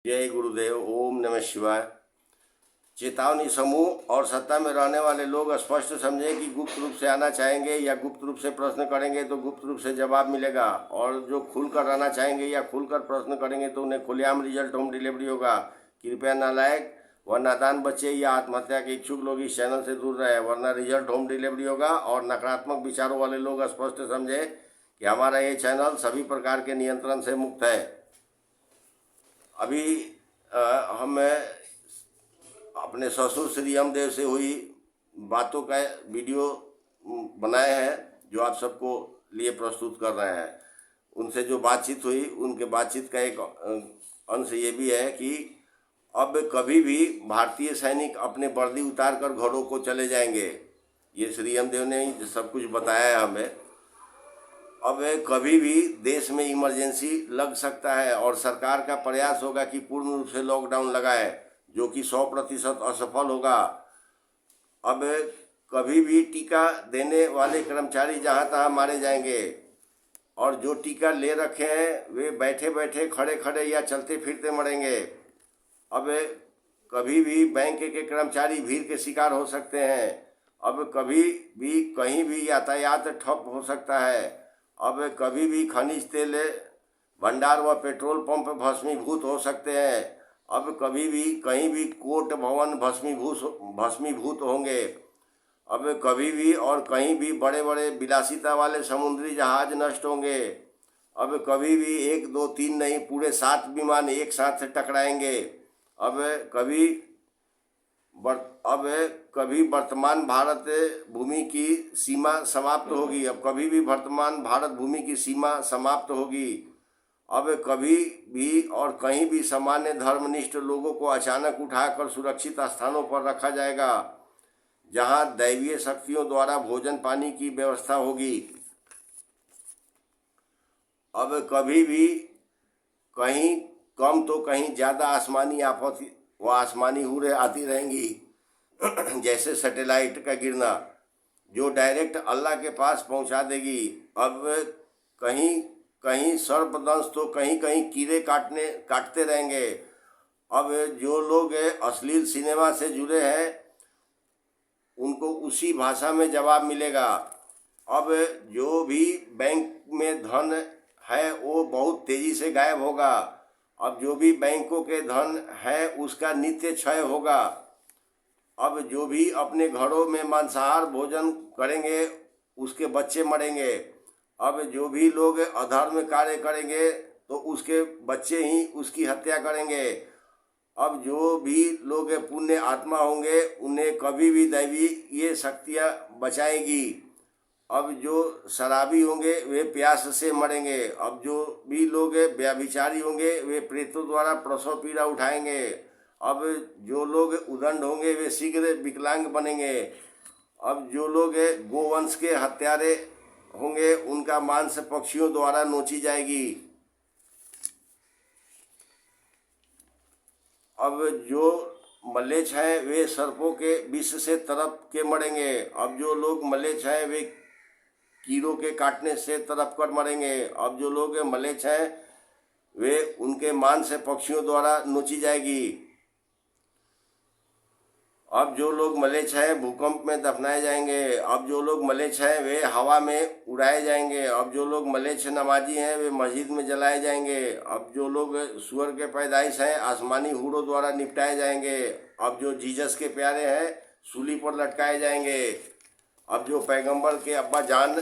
जय गुरुदेव। ओम नमः शिवाय। चेतावनी समूह और सत्ता में रहने वाले लोग स्पष्ट समझें कि गुप्त रूप से आना चाहेंगे या गुप्त रूप से प्रश्न करेंगे तो गुप्त रूप से जवाब मिलेगा, और जो खुलकर रहना चाहेंगे या खुलकर प्रश्न करेंगे तो उन्हें खुलेआम रिजल्ट होम डिलीवरी होगा। कृपया नालायक व नादान बच्चे या आत्महत्या के इच्छुक लोग इस चैनल से दूर रहे, वरना रिजल्ट होम डिलीवरी होगा। और नकारात्मक विचारों वाले लोग स्पष्ट समझे कि हमारा ये चैनल सभी प्रकार के नियंत्रण से मुक्त है। अभी हम अपने ससुर श्री यमदेव से हुई बातों का वीडियो बनाए हैं जो आप सबको लिए प्रस्तुत कर रहे हैं। उनसे जो बातचीत हुई, उनके बातचीत का एक अंश ये भी है कि अब कभी भी भारतीय सैनिक अपने वर्दी उतार कर घरों को चले जाएंगे। ये श्री यमदेव ने ही सब कुछ बताया है हमें। अब कभी भी देश में इमरजेंसी लग सकता है और सरकार का प्रयास होगा कि पूर्ण रूप से लॉकडाउन लगाए, जो कि 100% असफल होगा। अब कभी भी टीका देने वाले कर्मचारी जहां तहां मारे जाएंगे, और जो टीका ले रखे हैं वे बैठे बैठे, खड़े खड़े या चलते फिरते मरेंगे। अब कभी भी बैंक के कर्मचारी भीड़ के शिकार हो सकते हैं। अब कभी भी कहीं भी यातायात ठप हो सकता है। अब कभी भी खनिज तेल भंडार व पेट्रोल पंप भस्मीभूत हो सकते हैं। अब कभी भी कहीं भी कोर्ट भवन भस्मीभूत होंगे। अब कभी भी और कहीं भी बड़े बड़े विलासिता वाले समुद्री जहाज नष्ट होंगे। अब कभी भी 1, 2, 3 नहीं, पूरे 7 विमान एक साथ टकराएंगे। अब कभी वर्तमान भारत भूमि की सीमा समाप्त होगी। अब कभी भी वर्तमान भारत भूमि की सीमा समाप्त होगी। अब कभी भी और कहीं भी सामान्य धर्मनिष्ठ लोगों को अचानक उठाकर सुरक्षित स्थानों पर रखा जाएगा, जहां दैवीय शक्तियों द्वारा भोजन पानी की व्यवस्था होगी। अब कभी भी कहीं कम तो कहीं ज़्यादा आसमानी आफत व आसमानी हूरें आती रहेंगी, जैसे सैटेलाइट का गिरना, जो डायरेक्ट अल्लाह के पास पहुंचा देगी। अब कहीं कहीं सर्पदंश तो कहीं कहीं कीड़े काटते रहेंगे। अब जो लोग अश्लील सिनेमा से जुड़े हैं उनको उसी भाषा में जवाब मिलेगा। अब जो भी बैंक में धन है वो बहुत तेज़ी से गायब होगा। अब जो भी बैंकों के धन है उसका नित्य क्षय होगा। अब जो भी अपने घरों में मांसाहार भोजन करेंगे उसके बच्चे मरेंगे। अब जो भी लोग अधर्म कार्य करेंगे तो उसके बच्चे ही उसकी हत्या करेंगे। अब जो भी लोग पुण्य आत्मा होंगे उन्हें कभी भी दैवी ये शक्तियाँ बचाएगी। अब जो शराबी होंगे वे प्यास से मरेंगे। अब जो भी लोग व्यभिचारी होंगे वे प्रेतों द्वारा प्रसव पीड़ा उठाएंगे। अब जो लोग उदंड होंगे वे शीघ्र विकलांग बनेंगे। अब जो लोग गोवंश के हत्यारे होंगे उनका मांस पक्षियों द्वारा नोची जाएगी। अब जो मलेच्छ हैं वे सर्पों के विष से तड़प के मरेंगे। अब जो लोग मलेच्छ हैं वे कीड़ों के काटने से तड़प कर मरेंगे। अब जो लोग मलेच्छ हैं वे उनके मांस पक्षियों द्वारा नोची जाएगी। अब जो लोग मलेच्छ हैं भूकंप में दफनाए जाएंगे। अब जो लोग मलेच्छ हैं वे हवा में उड़ाए जाएंगे। अब जो लोग मलेच्छ नमाजी हैं वे मस्जिद में जलाए जाएंगे। अब जो लोग सुअर के पैदाइश हैं आसमानी हूरों द्वारा निपटाए जाएंगे। अब जो जीसस के प्यारे हैं सूली पर लटकाए जाएंगे। अब जो पैगंबर के अब्बा जान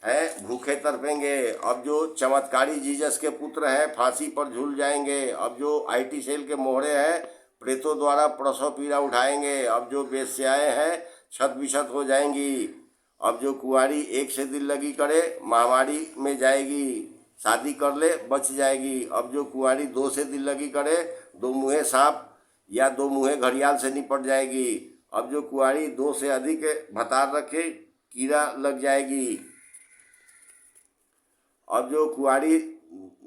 हैं भूखे तड़पेंगे। अब जो चमत्कारी जीसस के पुत्र हैं फांसी पर झूल जाएंगे। अब जो IT सेल के मोहरे हैं प्रेतों द्वारा प्रसव पीड़ा उठाएंगे। अब जो वेश्याएं हैं छत बिछत हो जाएंगी। अब जो कुंवारी 1 से दिल लगी करे महामारी में जाएगी, शादी कर ले बच जाएगी। अब जो कुंवारी 2 से दिल लगी करे 2 मुँहे सांप या 2 मुँहे घड़ियाल से निपट जाएगी। अब जो कुंवारी 2 से अधिक भतार रखे कीड़ा लग जाएगी। अब जो कुंवारी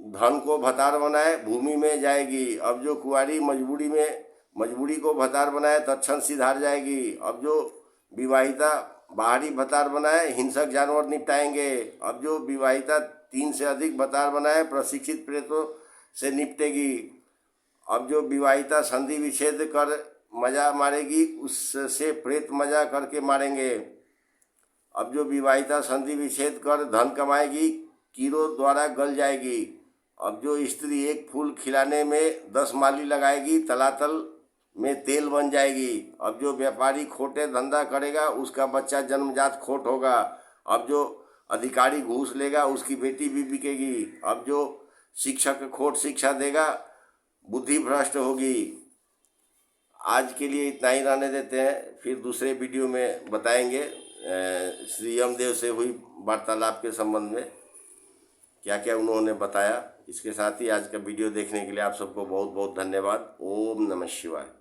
धन को भतार बनाए भूमि में जाएगी। अब जो कुंवारी मजबूरी को भतार बनाए तत्क्षण सिधार जाएगी। अब जो विवाहिता बाहरी भतार बनाए हिंसक जानवर निपटाएंगे। अब जो विवाहिता 3 से अधिक भतार बनाए प्रशिक्षित प्रेतों से निपटेगी। अब जो विवाहिता संधि विच्छेद कर मजा मारेगी उससे प्रेत मजा करके मारेंगे। अब जो विवाहिता संधि विच्छेद कर धन कमाएगी कीड़ों द्वारा गल जाएगी। अब जो स्त्री एक फूल खिलाने में 10 माली लगाएगी तलातल में तेल बन जाएगी। अब जो व्यापारी खोटे धंधा करेगा उसका बच्चा जन्मजात खोट होगा। अब जो अधिकारी घूस लेगा उसकी बेटी भी बिकेगी। अब जो शिक्षक खोट शिक्षा देगा बुद्धि भ्रष्ट होगी। आज के लिए इतना ही रहने देते हैं, फिर दूसरे वीडियो में बताएंगे श्री यमदेव से हुई वार्तालाप के संबंध में क्या क्या उन्होंने बताया। इसके साथ ही आज का वीडियो देखने के लिए आप सबको बहुत बहुत धन्यवाद। ओम नमः शिवाय।